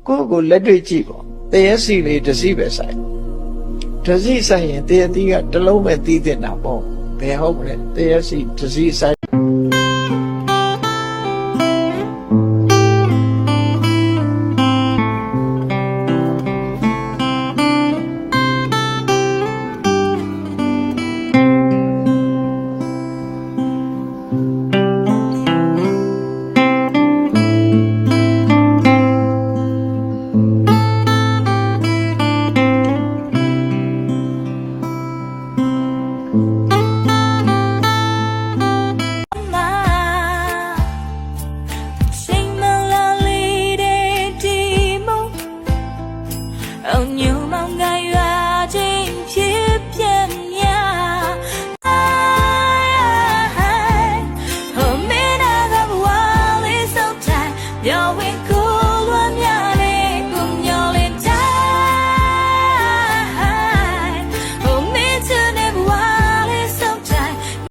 ကိုလက်တွေ့ကြည့်ပေါ့တရက်စီလေးတစ်စီပဲဆိုင်တစ်စီဆိုင်ရင်တရက်သီးကတစ်လုံးပဲသီးတင်တာပေါ့ဘယ်ဟုတ်မလဲတရက်စီတစ်စီဆိုင်